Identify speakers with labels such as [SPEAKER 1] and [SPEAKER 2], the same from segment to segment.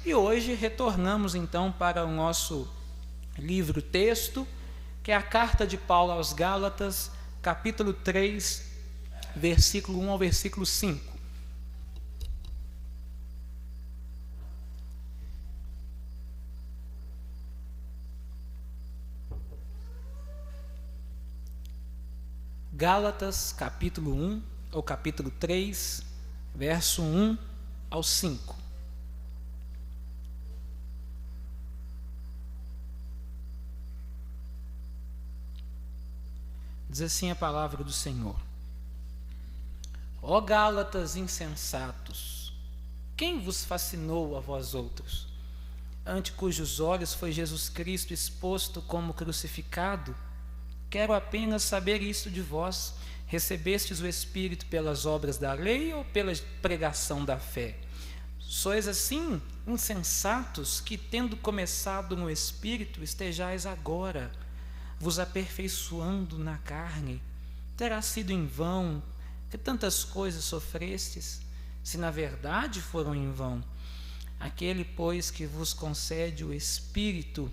[SPEAKER 1] E hoje retornamos então para o nosso livro-texto, que é a carta de Paulo aos Gálatas, capítulo 3, versículo 1 ao versículo 5. Gálatas, capítulo 1, ou capítulo 3, verso 1 ao 5. Diz assim a palavra do Senhor: Ó Gálatas insensatos, quem vos fascinou a vós outros? Ante cujos olhos foi Jesus Cristo exposto como crucificado? Quero apenas saber isto de vós: recebestes o Espírito pelas obras da lei ou pela pregação da fé? Sois assim insensatos que, tendo começado no Espírito, estejais agora vos aperfeiçoando na carne. Terá sido em vão que tantas coisas sofrestes, se na verdade foram em vão. Aquele, pois, que vos concede o Espírito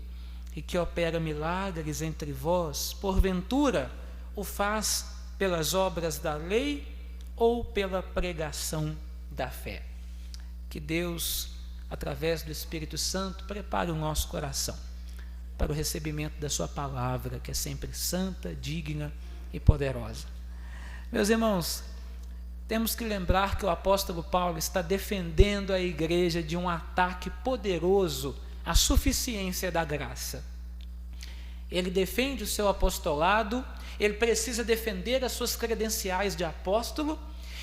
[SPEAKER 1] e que opera milagres entre vós, porventura o faz pelas obras da lei ou pela pregação da fé? Que Deus, através do Espírito Santo, prepare o nosso coração para o recebimento da sua palavra, que é sempre santa, digna e poderosa. Meus irmãos, temos que lembrar que o apóstolo Paulo está defendendo a igreja de um ataque poderoso à suficiência da graça. Ele defende o seu apostolado, ele precisa defender as suas credenciais de apóstolo,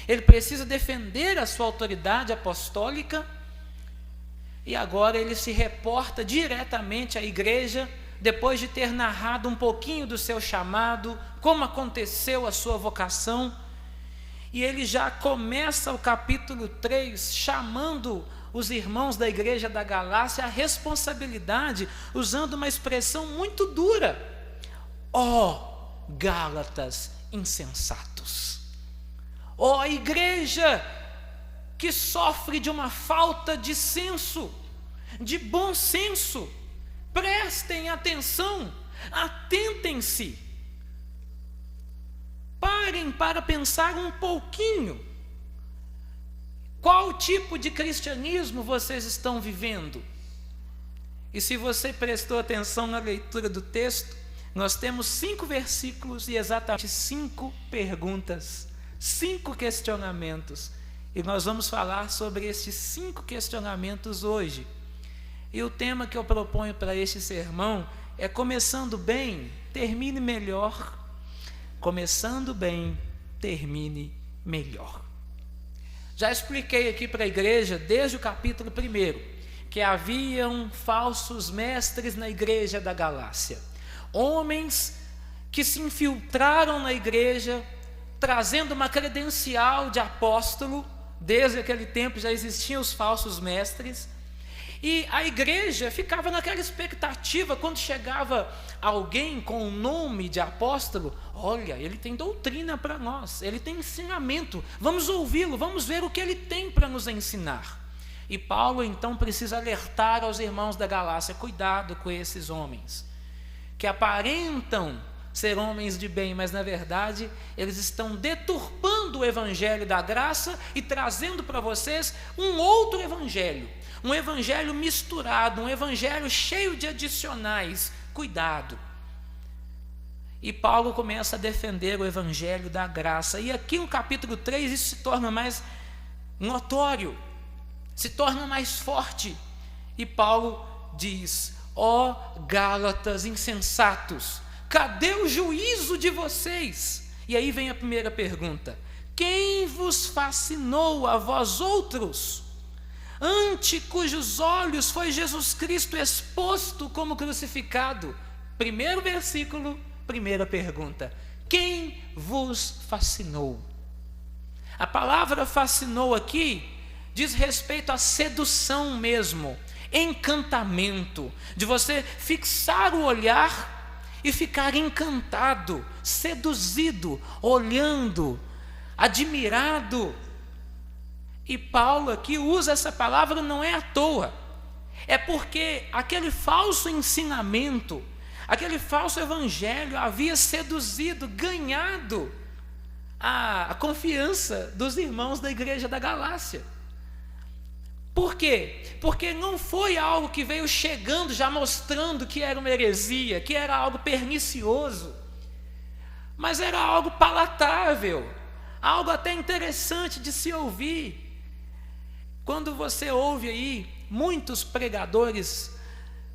[SPEAKER 1] ele precisa defender a sua autoridade apostólica, e agora ele se reporta diretamente à igreja, depois de ter narrado um pouquinho do seu chamado, como aconteceu a sua vocação, e ele já começa o capítulo 3 chamando os irmãos da igreja da Galácia à responsabilidade, usando uma expressão muito dura: ó Gálatas insensatos, ó igreja que sofre de uma falta de senso, de bom senso, prestem atenção, atentem-se, parem para pensar um pouquinho. Qual tipo de cristianismo vocês estão vivendo? E se você prestou atenção na leitura do texto, nós temos 5 versículos e exatamente 5 perguntas, 5 questionamentos. E nós vamos falar sobre esses 5 questionamentos hoje. E o tema que eu proponho para este sermão é: começando bem, termine melhor. Começando bem, termine melhor. Já expliquei aqui para a igreja, desde o capítulo 1, que haviam falsos mestres na igreja da Galácia. Homens que se infiltraram na igreja, trazendo uma credencial de apóstolo. Desde aquele tempo já existiam os falsos mestres. E a igreja ficava naquela expectativa, quando chegava alguém com o nome de apóstolo: olha, ele tem doutrina para nós, ele tem ensinamento, vamos ouvi-lo, vamos ver o que ele tem para nos ensinar. E Paulo então precisa alertar aos irmãos da Galácia: cuidado com esses homens, que aparentam ser homens de bem, mas na verdade eles estão deturpando o evangelho da graça e trazendo para vocês um outro evangelho, um evangelho misturado, um evangelho cheio de adicionais. Cuidado. E Paulo começa a defender o evangelho da graça, e aqui no capítulo 3 isso se torna mais notório, se torna mais forte. E Paulo diz: ó Gálatas insensatos, cadê o juízo de vocês? E aí vem a primeira pergunta: quem vos fascinou a vós outros, ante cujos olhos foi Jesus Cristo exposto como crucificado? Primeiro versículo, primeira pergunta: quem vos fascinou? A palavra fascinou aqui diz respeito à sedução mesmo, encantamento, de você fixar o olhar e ficar encantado, seduzido, olhando, admirado. E Paulo aqui usa essa palavra não é à toa. é porque aquele falso ensinamento, aquele falso evangelho havia seduzido, ganhado a confiança dos irmãos da igreja da Galácia. Por quê? Porque não foi algo que veio chegando já mostrando que era uma heresia, que era algo pernicioso, mas era algo palatável, algo até interessante de se ouvir. Quando você ouve aí muitos pregadores,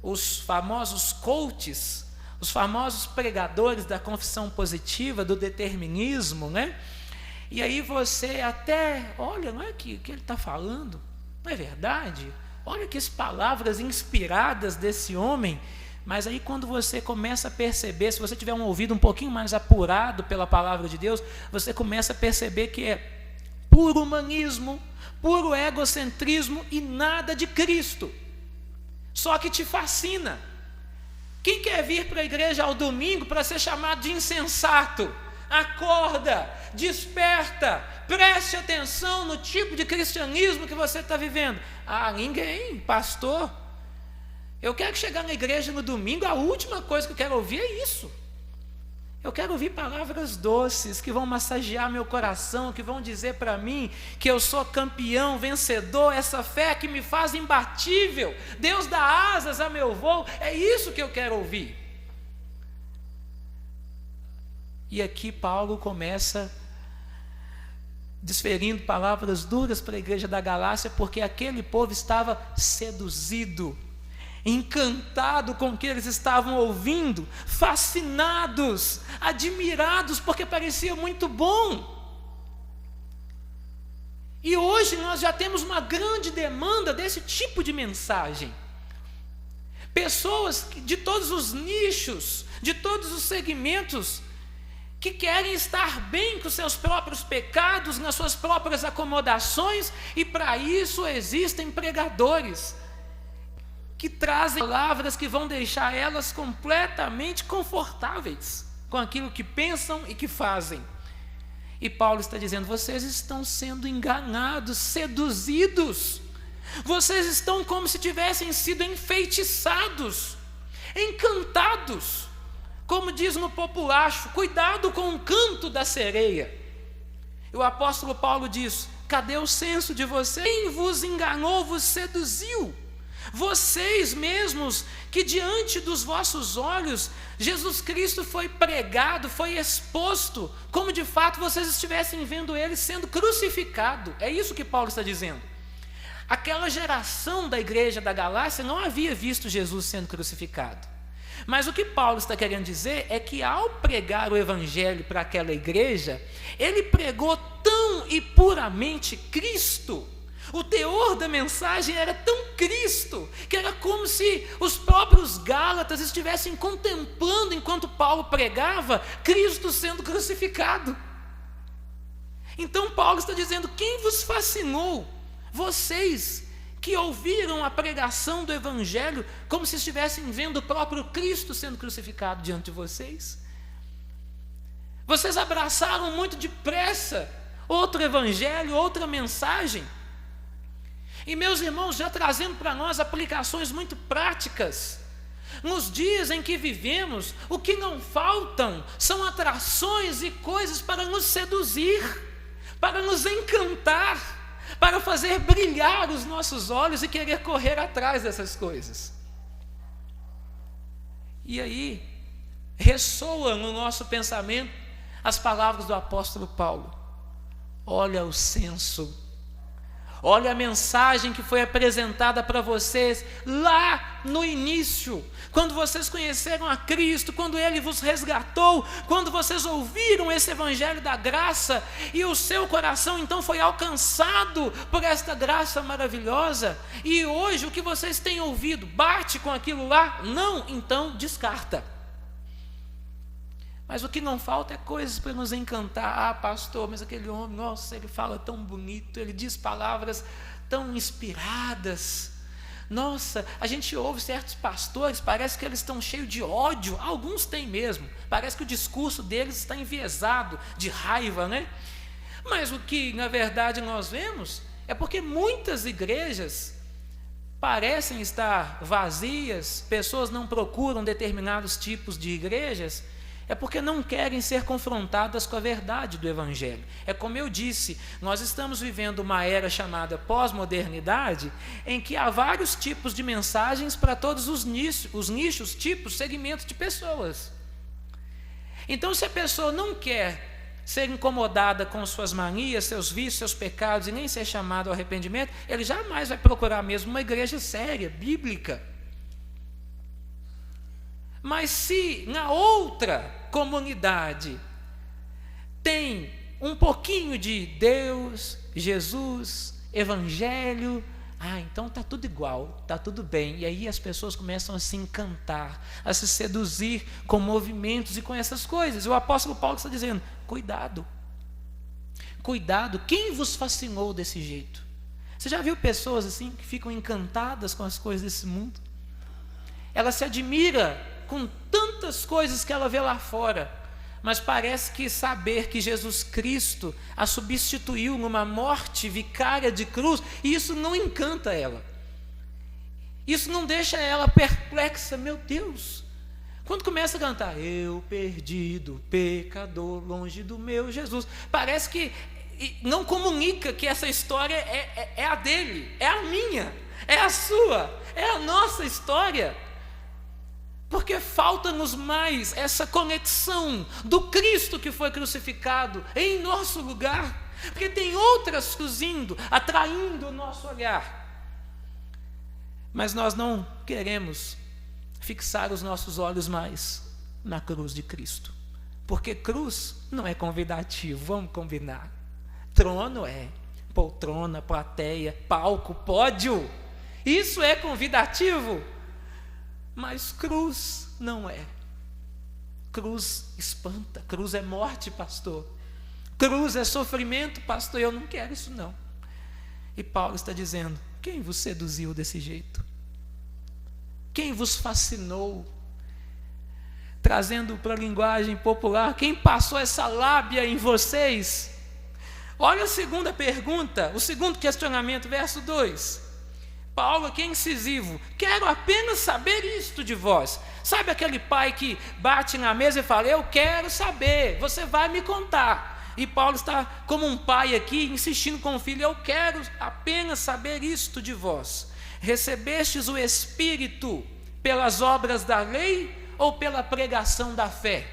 [SPEAKER 1] os famosos coaches, os famosos pregadores da confissão positiva, do determinismo, né? E aí você até, olha, não é que ele está falando, não é verdade? Olha que palavras inspiradas desse homem. Mas aí quando você começa a perceber, se você tiver um ouvido um pouquinho mais apurado pela palavra de Deus, você começa a perceber que é puro humanismo, puro egocentrismo e nada de Cristo. Só que te fascina. Quem quer vir para a igreja ao domingo para ser chamado de insensato? Acorda, desperta, preste atenção no tipo de cristianismo que você está vivendo. Ah, ninguém, pastor. Eu quero chegar na igreja no domingo, a última coisa que eu quero ouvir é isso. Eu quero ouvir palavras doces que vão massagear meu coração, que vão dizer para mim que eu sou campeão, vencedor, essa fé que me faz imbatível. Deus dá asas a meu voo, é isso que eu quero ouvir. E aqui Paulo começa desferindo palavras duras para a igreja da Galácia, porque aquele povo estava seduzido, encantado com o que eles estavam ouvindo, fascinados, admirados, porque parecia muito bom. E hoje nós já temos uma grande demanda desse tipo de mensagem. Pessoas de todos os nichos, de todos os segmentos, que querem estar bem com seus próprios pecados, nas suas próprias acomodações, e para isso existem pregadores que trazem palavras que vão deixar elas completamente confortáveis com aquilo que pensam e que fazem. E Paulo está dizendo: vocês estão sendo enganados, seduzidos, vocês estão como se tivessem sido enfeitiçados, encantados, como diz no populacho, cuidado com o canto da sereia. E o apóstolo Paulo diz: cadê o senso de vocês? Quem vos enganou, vos seduziu. Vocês mesmos, que diante dos vossos olhos Jesus Cristo foi pregado, foi exposto, como de fato vocês estivessem vendo ele sendo crucificado. É isso que Paulo está dizendo. Aquela geração da igreja da Galácia não havia visto Jesus sendo crucificado. Mas o que Paulo está querendo dizer é que ao pregar o evangelho para aquela igreja, ele pregou tão e puramente Cristo. O teor da mensagem era tão Cristo, que era como se os próprios Gálatas estivessem contemplando, enquanto Paulo pregava, Cristo sendo crucificado. Então Paulo está dizendo: quem vos fascinou? Vocês que ouviram a pregação do evangelho como se estivessem vendo o próprio Cristo sendo crucificado diante de vocês. Vocês abraçaram muito depressa outro evangelho, outra mensagem. E meus irmãos, já trazendo para nós aplicações muito práticas, nos dias em que vivemos, o que não faltam são atrações e coisas para nos seduzir, para nos encantar, para fazer brilhar os nossos olhos e querer correr atrás dessas coisas. E aí, ressoam no nosso pensamento as palavras do apóstolo Paulo: olha o senso, olha a mensagem que foi apresentada para vocês lá no início, quando vocês conheceram a Cristo, quando Ele vos resgatou, quando vocês ouviram esse evangelho da graça, e o seu coração então foi alcançado por esta graça maravilhosa, e hoje o que vocês têm ouvido bate com aquilo lá? Não, então descarta. Mas o que não falta é coisas para nos encantar. Ah, pastor, mas aquele homem, nossa, ele fala tão bonito, ele diz palavras tão inspiradas. Nossa, a gente ouve certos pastores, parece que eles estão cheios de ódio. Alguns têm mesmo, parece que o discurso deles está enviesado de raiva, né? Mas o que na verdade nós vemos é porque muitas igrejas parecem estar vazias, pessoas não procuram determinados tipos de igrejas, é porque não querem ser confrontadas com a verdade do Evangelho. É como eu disse, nós estamos vivendo uma era chamada pós-modernidade, em que há vários tipos de mensagens para todos os nichos, tipos, segmentos de pessoas. Então, se a pessoa não quer ser incomodada com suas manias, seus vícios, seus pecados, e nem ser chamado ao arrependimento, ele jamais vai procurar mesmo uma igreja séria, bíblica. Mas se na outra comunidade tem um pouquinho de Deus, Jesus, Evangelho, então está tudo igual, está tudo bem. E aí as pessoas começam a se encantar, a se seduzir com movimentos e com essas coisas. O apóstolo Paulo está dizendo, cuidado, cuidado, quem vos fascinou desse jeito? Você já viu pessoas assim que ficam encantadas com as coisas desse mundo? Ela se admira com tantas coisas que ela vê lá fora, mas parece que saber que Jesus Cristo a substituiu numa morte vicária de cruz, e isso não encanta ela. Isso não deixa ela perplexa. Meu Deus, quando começa a cantar, eu perdido, pecador, longe do meu Jesus, parece que não comunica que essa história é a dele, é a minha, é a sua, é a nossa história. Porque falta-nos mais essa conexão do Cristo que foi crucificado em nosso lugar. Porque tem outras cozindo, atraindo o nosso olhar. Mas nós não queremos fixar os nossos olhos mais na cruz de Cristo. Porque cruz não é convidativo, vamos combinar. Trono é, poltrona, plateia, palco, pódio. Isso é convidativo. Mas cruz não é. Cruz espanta, cruz é morte, pastor. Cruz é sofrimento, pastor, eu não quero isso não. E Paulo está dizendo, quem vos seduziu desse jeito? Quem vos fascinou? Trazendo para a linguagem popular, quem passou essa lábia em vocês? Olha a segunda pergunta, o segundo questionamento, verso 2. Paulo aqui é incisivo, quero apenas saber isto de vós. Sabe aquele pai que bate na mesa e fala, eu quero saber, você vai me contar. E Paulo está como um pai aqui, insistindo com o filho, eu quero apenas saber isto de vós. Recebestes o Espírito pelas obras da lei ou pela pregação da fé?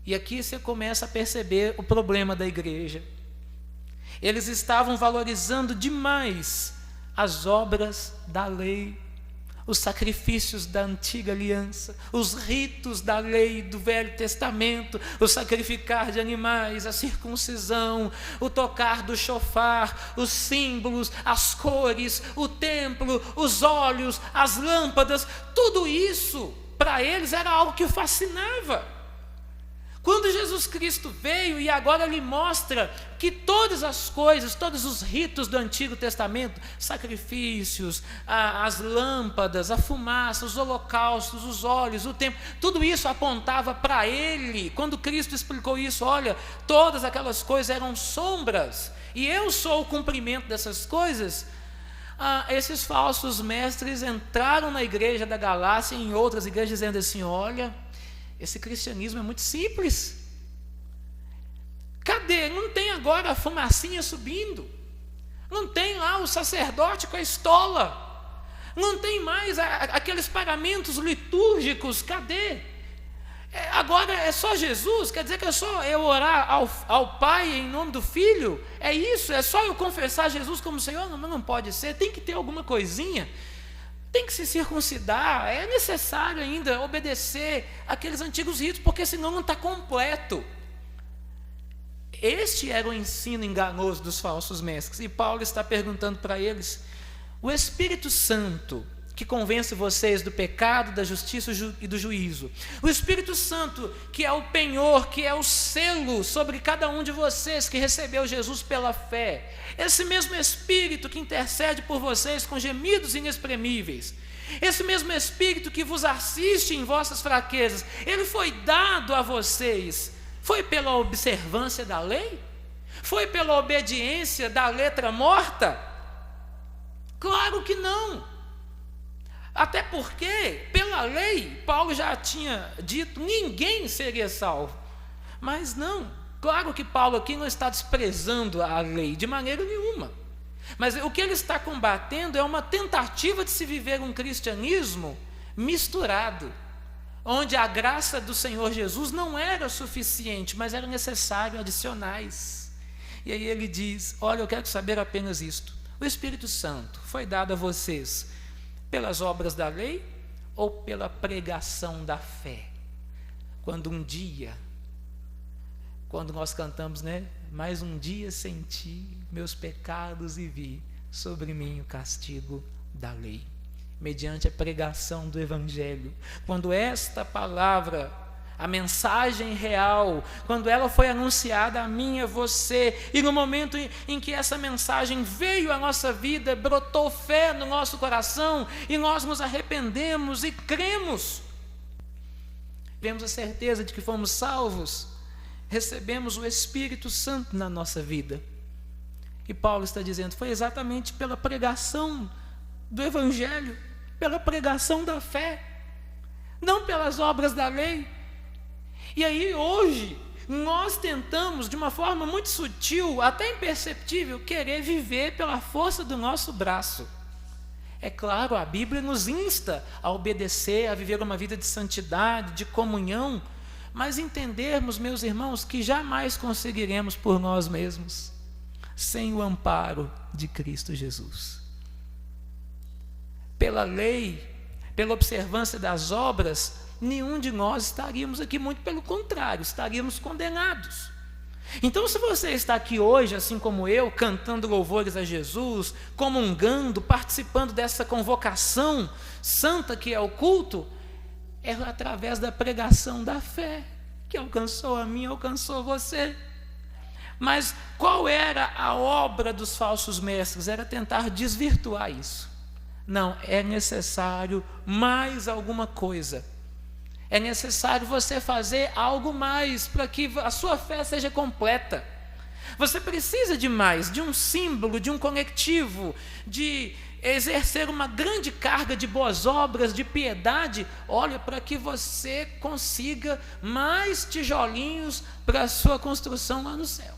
[SPEAKER 1] E aqui você começa a perceber o problema da igreja. Eles estavam valorizando demais as obras da lei, os sacrifícios da antiga aliança, os ritos da lei do Velho Testamento, o sacrificar de animais, a circuncisão, o tocar do chofar, os símbolos, as cores, o templo, os óleos, as lâmpadas, tudo isso para eles era algo que fascinava. Quando Jesus Cristo veio e agora lhe mostra que todas as coisas, todos os ritos do Antigo Testamento, sacrifícios, as lâmpadas, a fumaça, os holocaustos, os óleos, o templo, tudo isso apontava para ele. Quando Cristo explicou isso, olha, todas aquelas coisas eram sombras, e eu sou o cumprimento dessas coisas. Esses falsos mestres entraram na igreja da Galácia e em outras igrejas dizendo assim, olha, esse cristianismo é muito simples. Cadê? Não tem agora a fumacinha subindo. Não tem lá o sacerdote com a estola. Não tem mais aqueles pagamentos litúrgicos. Cadê? Agora é só Jesus? Quer dizer que é só eu orar ao Pai em nome do Filho? É isso? É só eu confessar Jesus como Senhor? Não pode ser. Tem que ter alguma coisinha. Tem que se circuncidar, é necessário ainda obedecer aqueles antigos ritos, porque senão não está completo. Este era o ensino enganoso dos falsos mestres, e Paulo está perguntando para eles, o Espírito Santo, que convence vocês do pecado, da justiça e do juízo, o Espírito Santo, que é o penhor, que é o selo sobre cada um de vocês que recebeu Jesus pela fé, esse mesmo Espírito que intercede por vocês com gemidos inexprimíveis, esse mesmo Espírito que vos assiste em vossas fraquezas, ele foi dado a vocês, foi pela observância da lei? Foi pela obediência da letra morta? Claro que não. Até porque, pela lei, Paulo já tinha dito, ninguém seria salvo. Mas não, claro que Paulo aqui não está desprezando a lei de maneira nenhuma. Mas o que ele está combatendo é uma tentativa de se viver um cristianismo misturado, onde a graça do Senhor Jesus não era suficiente, mas era necessário adicionais. E aí ele diz, olha, eu quero saber apenas isto: o Espírito Santo foi dado a vocês pelas obras da lei ou pela pregação da fé? Quando nós cantamos, né? Mais um dia senti meus pecados e vi sobre mim o castigo da lei. Mediante a pregação do Evangelho, quando esta palavra, a mensagem real, quando ela foi anunciada a mim, a você, e no momento em que essa mensagem veio à nossa vida, brotou fé no nosso coração, e nós nos arrependemos e cremos, tivemos a certeza de que fomos salvos, recebemos o Espírito Santo na nossa vida. E Paulo está dizendo, foi exatamente pela pregação do Evangelho, pela pregação da fé, não pelas obras da lei. E aí hoje nós tentamos, de uma forma muito sutil, até imperceptível, querer viver pela força do nosso braço. É claro, a Bíblia nos insta a obedecer, a viver uma vida de santidade, de comunhão, mas entendermos, meus irmãos, que jamais conseguiremos por nós mesmos, sem o amparo de Cristo Jesus. Pela lei, pela observância das obras, nenhum de nós estaríamos aqui, muito pelo contrário, estaríamos condenados. Então, se você está aqui hoje, assim como eu, cantando louvores a Jesus, comungando, participando dessa convocação santa que é o culto, é através da pregação da fé, que alcançou a mim, alcançou você. Mas qual era a obra dos falsos mestres? Era tentar desvirtuar isso. Não, é necessário mais alguma coisa. É necessário você fazer algo mais para que a sua fé seja completa. Você precisa de mais, de um símbolo, de um conectivo, de exercer uma grande carga de boas obras, de piedade, olha, para que você consiga mais tijolinhos para a sua construção lá no céu.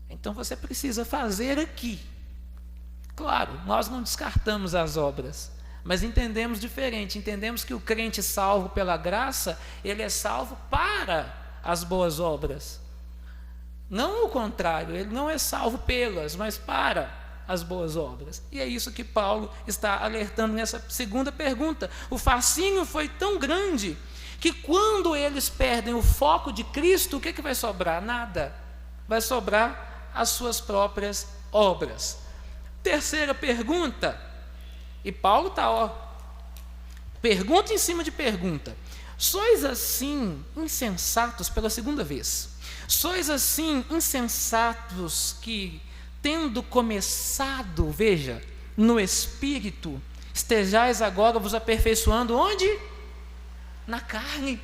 [SPEAKER 1] Então você precisa fazer aqui. Claro, nós não descartamos as obras, mas entendemos diferente, entendemos que o crente salvo pela graça, ele é salvo para as boas obras. Não o contrário, ele não é salvo pelas, mas para as boas obras. E é isso que Paulo está alertando nessa segunda pergunta. O fascínio foi tão grande que quando eles perdem o foco de Cristo, o que vai sobrar? Nada. Vai sobrar as suas próprias obras. Terceira pergunta, e Paulo está, pergunta em cima de pergunta. Sois assim insensatos, pela segunda vez, sois assim insensatos que, tendo começado, veja, no Espírito, estejais agora vos aperfeiçoando onde? Na carne.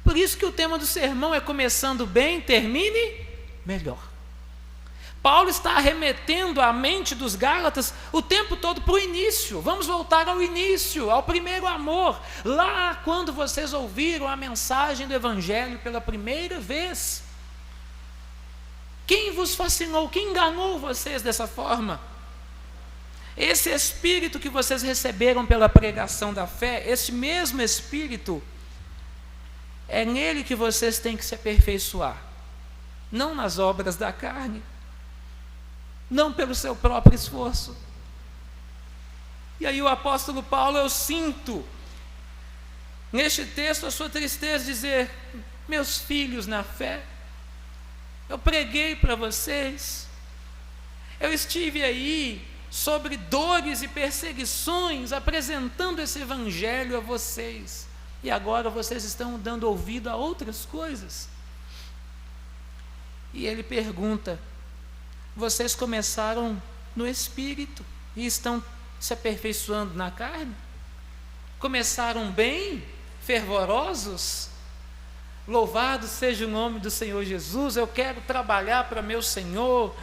[SPEAKER 1] Por isso que o tema do sermão é começando bem, termine melhor. Paulo está arremetendo a mente dos Gálatas o tempo todo para o início. Vamos voltar ao início, ao primeiro amor. Lá quando vocês ouviram a mensagem do Evangelho pela primeira vez. Quem vos fascinou? Quem enganou vocês dessa forma? Esse Espírito que vocês receberam pela pregação da fé, esse mesmo Espírito, é nele que vocês têm que se aperfeiçoar. Não nas obras da carne, não pelo seu próprio esforço. E aí o apóstolo Paulo, eu sinto neste texto a sua tristeza, dizer: meus filhos na fé, eu preguei para vocês, eu estive aí sobre dores e perseguições, apresentando esse evangelho a vocês, e agora vocês estão dando ouvido a outras coisas. E ele pergunta: vocês começaram no Espírito e estão se aperfeiçoando na carne? Começaram bem, fervorosos? Louvado seja o nome do Senhor Jesus, eu quero trabalhar para meu Senhor,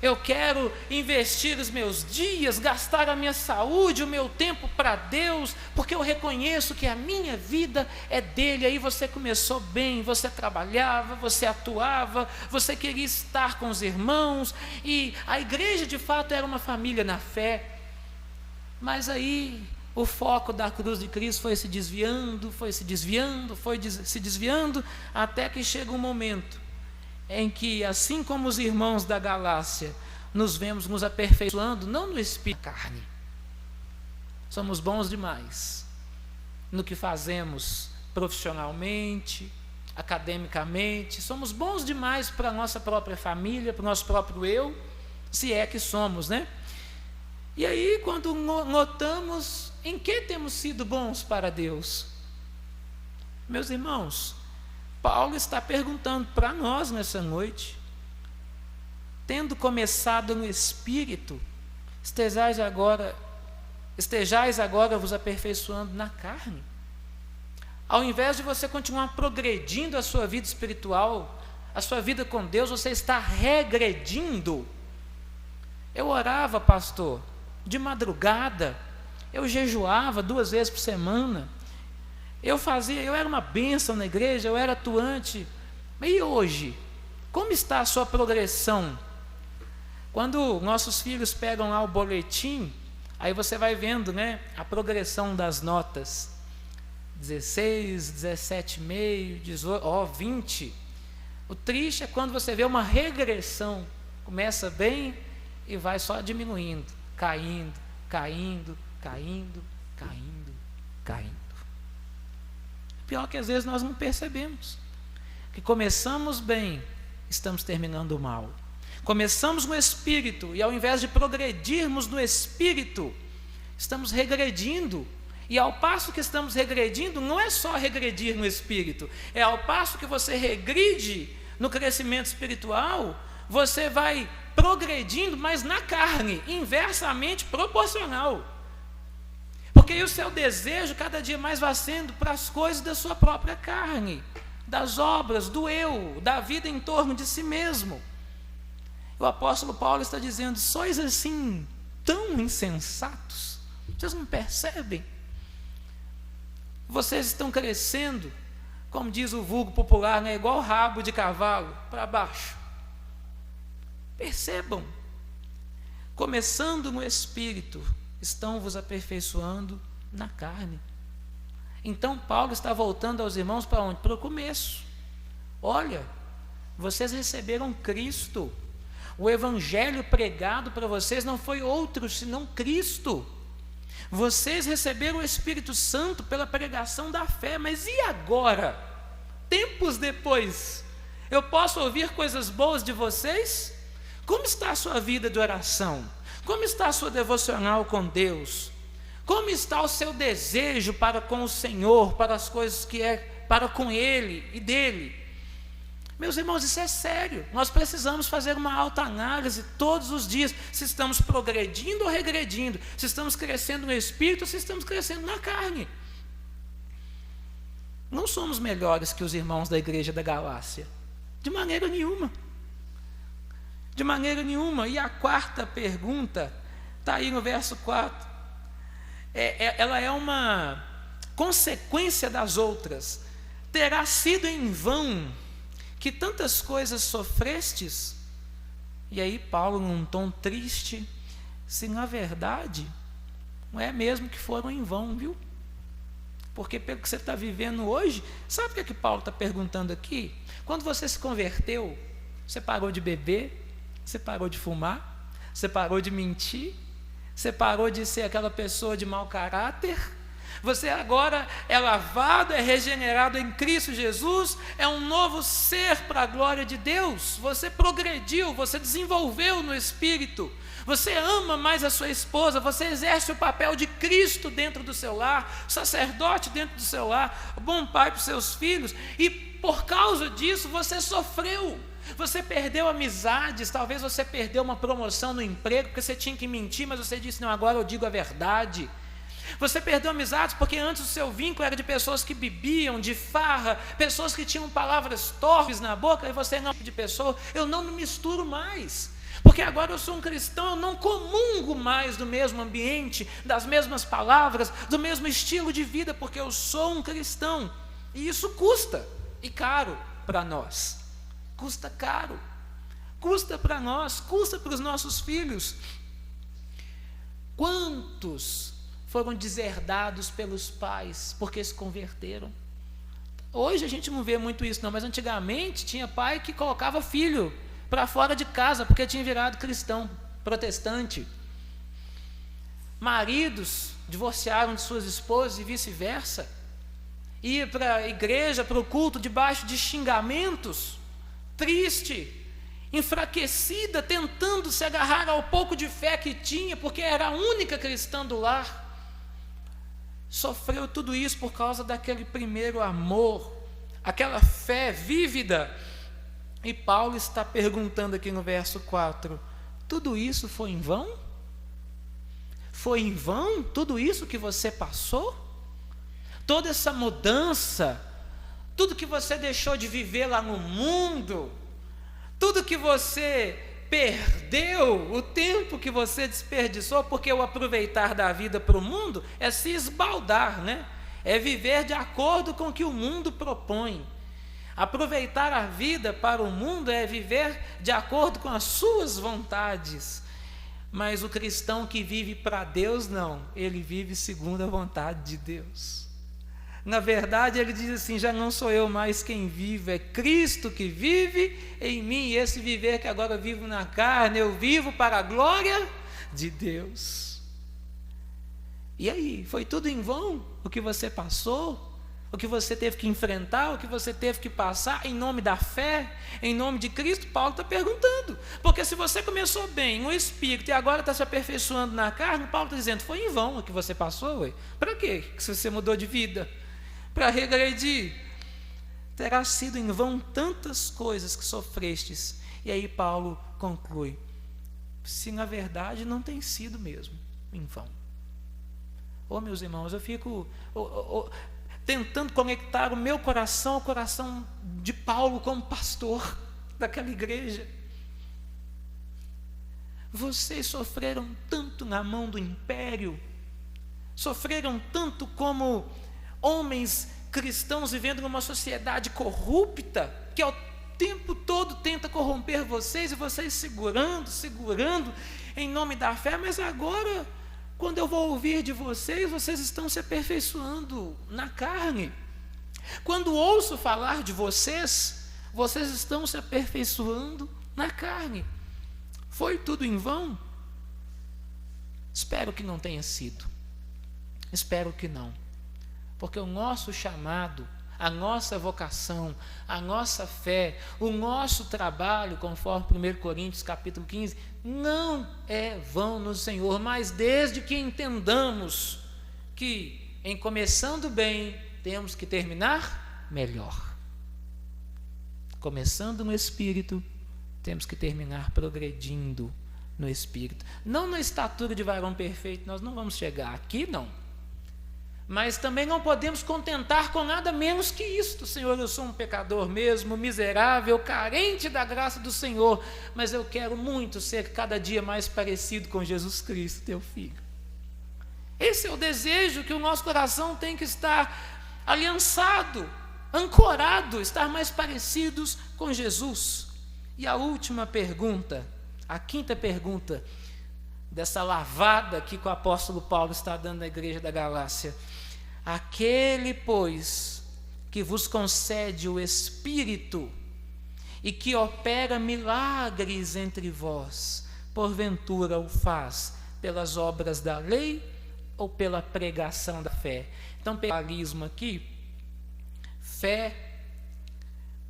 [SPEAKER 1] eu quero investir os meus dias, gastar a minha saúde, o meu tempo para Deus, porque eu reconheço que a minha vida é dele. Aí você começou bem, você trabalhava, você atuava, você queria estar com os irmãos, e a igreja de fato era uma família na fé. Mas aí o foco da cruz de Cristo foi se desviando, até que chega um momento em que, assim como os irmãos da Galácia, nos vemos nos aperfeiçoando, não no espírito da carne. Somos bons demais no que fazemos profissionalmente, academicamente, somos bons demais para a nossa própria família, para o nosso próprio eu, se é que somos, né? E aí, quando notamos em que temos sido bons para Deus, meus irmãos, Paulo está perguntando para nós nessa noite: tendo começado no Espírito, estejais agora vos aperfeiçoando na carne. Ao invés de você continuar progredindo a sua vida espiritual, a sua vida com Deus, você está regredindo. Eu orava, pastor, de madrugada, eu jejuava 2 vezes por semana, eu era uma bênção na igreja, eu era atuante. E hoje, como está a sua progressão? Quando nossos filhos pegam lá o boletim, aí você vai vendo, né, a progressão das notas, 16, 17,5, 18, 20. O triste é quando você vê uma regressão, começa bem e vai só diminuindo, caindo. Pior que às vezes nós não percebemos que começamos bem, estamos terminando mal. Começamos no Espírito e, ao invés de progredirmos no Espírito, estamos regredindo. E ao passo que estamos regredindo, não é só regredir no Espírito, é ao passo que você regride no crescimento espiritual, você vai progredindo, mas na carne, inversamente proporcional. Porque aí o seu desejo cada dia mais vai sendo para as coisas da sua própria carne, das obras, do eu, da vida em torno de si mesmo. O apóstolo Paulo está dizendo: sois assim tão insensatos, vocês não percebem? Vocês estão crescendo, como diz o vulgo popular, né, igual rabo de cavalo, para baixo. Percebam, começando no Espírito, estão vos aperfeiçoando na carne. Então Paulo está voltando aos irmãos para onde? Para o começo. Olha, vocês receberam Cristo. O evangelho pregado para vocês não foi outro senão Cristo. Vocês receberam o Espírito Santo pela pregação da fé. Mas e agora? Tempos depois, eu posso ouvir coisas boas de vocês? Como está a sua vida de oração? Como está a sua devocional com Deus? Como está o seu desejo para com o Senhor, para as coisas que é para com Ele e dele? Meus irmãos, isso é sério. Nós precisamos fazer uma autoanálise todos os dias, se estamos progredindo ou regredindo, se estamos crescendo no Espírito ou se estamos crescendo na carne. Não somos melhores que os irmãos da igreja da Galácia, de maneira nenhuma. De maneira nenhuma. E a quarta pergunta está aí no verso 4. Ela é uma consequência das outras. Terá sido em vão que tantas coisas sofrestes? E aí Paulo, num tom triste, se na verdade não é mesmo que foram em vão, viu? Porque pelo que você está vivendo hoje, sabe o que Paulo está perguntando aqui? Quando você se converteu, você parou de beber, você parou de fumar, você parou de mentir, você parou de ser aquela pessoa de mau caráter. Você agora é lavado, é regenerado em Cristo Jesus, é um novo ser para a glória de Deus. Você progrediu, você desenvolveu no Espírito, você ama mais a sua esposa, você exerce o papel de Cristo dentro do seu lar, sacerdote dentro do seu lar, bom pai para os seus filhos, e por causa disso você sofreu. Você perdeu amizades, talvez você perdeu uma promoção no emprego, porque você tinha que mentir, mas você disse: não, agora eu digo a verdade. Você perdeu amizades porque antes o seu vínculo era de pessoas que bebiam, de farra, pessoas que tinham palavras torpes na boca, e você não, de pessoa, eu não me misturo mais. Porque agora eu sou um cristão, eu não comungo mais do mesmo ambiente, das mesmas palavras, do mesmo estilo de vida, porque eu sou um cristão. E isso custa, e caro para nós. Custa caro. Custa para nós, custa para os nossos filhos. Quantos foram deserdados pelos pais porque se converteram? Hoje a gente não vê muito isso não, mas antigamente tinha pai que colocava filho para fora de casa porque tinha virado cristão, protestante. Maridos divorciaram de suas esposas e vice-versa. Ia para a igreja, para o culto, debaixo de xingamentos, triste, enfraquecida, tentando se agarrar ao pouco de fé que tinha, porque era a única cristã do lar. Sofreu tudo isso por causa daquele primeiro amor, aquela fé vívida. E Paulo está perguntando aqui no verso 4, tudo isso foi em vão? Foi em vão tudo isso que você passou? Toda essa mudança, tudo que você deixou de viver lá no mundo, tudo que você perdeu, o tempo que você desperdiçou, porque o aproveitar da vida para o mundo é se esbaldar, né? É viver de acordo com o que o mundo propõe. Aproveitar a vida para o mundo é viver de acordo com as suas vontades. Mas o cristão que vive para Deus, não, ele vive segundo a vontade de Deus. Na verdade, ele diz assim, já não sou eu mais quem vive, é Cristo que vive em mim, e esse viver que agora eu vivo na carne, eu vivo para a glória de Deus. E aí, foi tudo em vão o que você passou, o que você teve que enfrentar, o que você teve que passar em nome da fé, em nome de Cristo? Paulo está perguntando, porque se você começou bem no Espírito e agora está se aperfeiçoando na carne, Paulo está dizendo, foi em vão o que você passou? Para quê? Se você mudou de vida? Para regredir? Terá sido em vão tantas coisas que sofrestes. E aí Paulo conclui, se na verdade não tem sido mesmo em vão. Meus irmãos, eu fico tentando conectar o meu coração ao coração de Paulo como pastor daquela igreja. Vocês sofreram tanto na mão do império, sofreram tanto como homens cristãos vivendo numa sociedade corrupta, que ao tempo todo tenta corromper vocês, e vocês segurando em nome da fé, mas agora, quando eu vou ouvir de vocês, vocês estão se aperfeiçoando na carne. Quando ouço falar de vocês, vocês estão se aperfeiçoando na carne. Foi tudo em vão? Espero que não tenha sido. Espero que não. Porque o nosso chamado, a nossa vocação, a nossa fé, o nosso trabalho, conforme 1 Coríntios capítulo 15, não é vão no Senhor, mas desde que entendamos que em começando bem, temos que terminar melhor. Começando no Espírito, temos que terminar progredindo no Espírito. Não na estatura de varão perfeito, nós não vamos chegar aqui, não. Mas também não podemos contentar com nada menos que isto. Senhor, eu sou um pecador mesmo, miserável, carente da graça do Senhor, mas eu quero muito ser cada dia mais parecido com Jesus Cristo, teu Filho. Esse é o desejo que o nosso coração tem que estar aliançado, ancorado, estar mais parecidos com Jesus. E a última pergunta, a quinta pergunta dessa lavada aqui que o apóstolo Paulo está dando à igreja da Galácia. Aquele, pois, que vos concede o Espírito e que opera milagres entre vós, porventura o faz pelas obras da lei ou pela pregação da fé? Então, pluralismo aqui, fé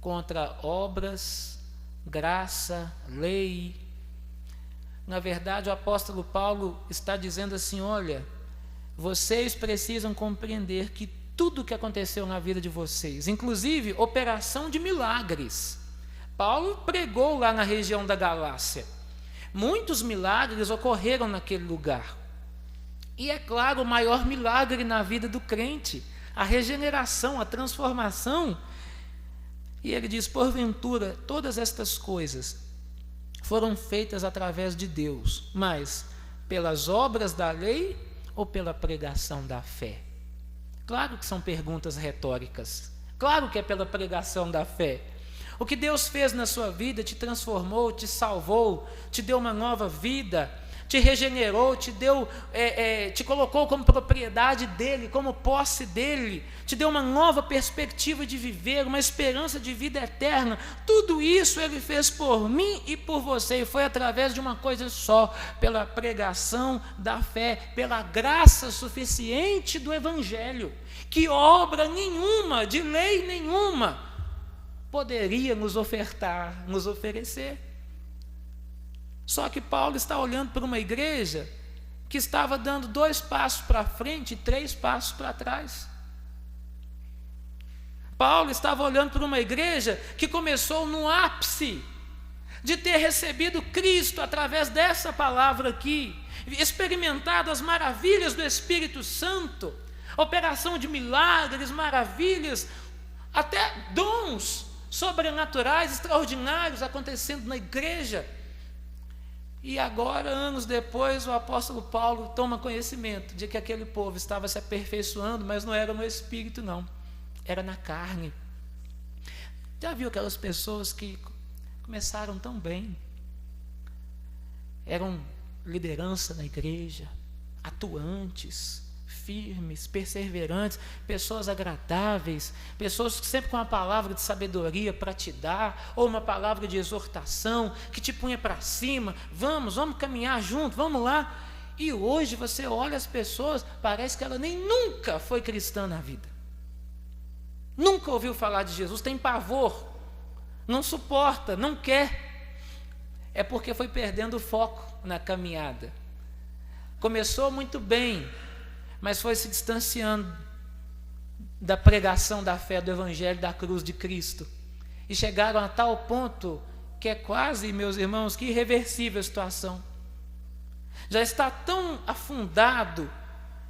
[SPEAKER 1] contra obras, graça, lei. Na verdade, o apóstolo Paulo está dizendo assim, olha, vocês precisam compreender que tudo que aconteceu na vida de vocês, inclusive operação de milagres. Paulo pregou lá na região da Galácia. Muitos milagres ocorreram naquele lugar. E é claro, o maior milagre na vida do crente, a regeneração, a transformação. E ele diz, porventura, todas estas coisas foram feitas através de Deus, mas pelas obras da lei ou pela pregação da fé? Claro que são perguntas retóricas. Claro que é pela pregação da fé. O que Deus fez na sua vida te transformou, te salvou, te deu uma nova vida, te regenerou, te colocou como propriedade dele, como posse dele, te deu uma nova perspectiva de viver, uma esperança de vida eterna. Tudo isso ele fez por mim e por você, e foi através de uma coisa só, pela pregação da fé, pela graça suficiente do Evangelho, que obra nenhuma, de lei nenhuma, poderia nos oferecer. Só que Paulo está olhando para uma igreja que estava dando 2 passos para frente e 3 passos para trás. Paulo estava olhando para uma igreja que começou no ápice de ter recebido Cristo através dessa palavra aqui, experimentado as maravilhas do Espírito Santo, operação de milagres, maravilhas, até dons sobrenaturais, extraordinários acontecendo na igreja. E agora, anos depois, o apóstolo Paulo toma conhecimento de que aquele povo estava se aperfeiçoando, mas não era no espírito, não, era na carne. Já viu aquelas pessoas que começaram tão bem, eram liderança na igreja, atuantes, firmes, perseverantes, pessoas agradáveis, pessoas sempre com uma palavra de sabedoria para te dar, ou uma palavra de exortação que te punha para cima, vamos caminhar junto, vamos lá. E hoje você olha as pessoas, parece que ela nem nunca foi cristã na vida, nunca ouviu falar de Jesus, tem pavor, não suporta, não quer. É porque foi perdendo o foco na caminhada. Começou muito bem, mas foi se distanciando da pregação da fé, do Evangelho, da cruz de Cristo. E chegaram a tal ponto que é quase, meus irmãos, que irreversível a situação. Já está tão afundado,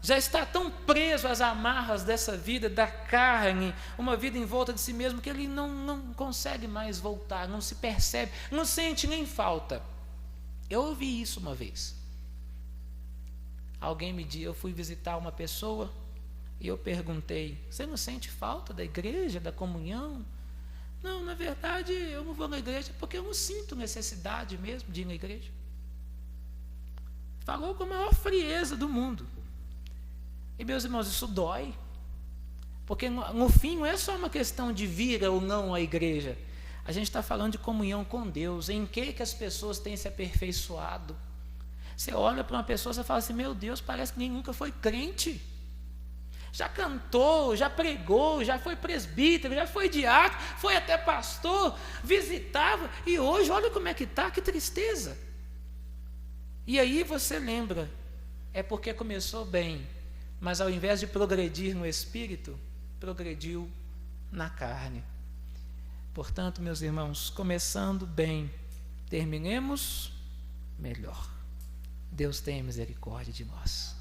[SPEAKER 1] já está tão preso às amarras dessa vida, da carne, uma vida em volta de si mesmo, que ele não consegue mais voltar, não se percebe, não sente nem falta. Eu ouvi isso uma vez. Alguém me disse, eu fui visitar uma pessoa e eu perguntei, você não sente falta da igreja, da comunhão? Não, na verdade eu não vou na igreja porque eu não sinto necessidade mesmo de ir na igreja. Falou com a maior frieza do mundo. E meus irmãos, isso dói, porque no fim não é só uma questão de vir ou não à igreja, a gente está falando de comunhão com Deus, em que as pessoas têm se aperfeiçoado. Você olha para uma pessoa e fala assim, meu Deus, parece que nem nunca foi crente, já cantou, já pregou, já foi presbítero, já foi diácono, foi até pastor, visitava, e hoje olha como é que está, que tristeza. E aí você lembra, é porque começou bem, mas ao invés de progredir no espírito, progrediu na carne. Portanto, meus irmãos, começando bem, terminemos melhor. Deus tenha misericórdia de nós.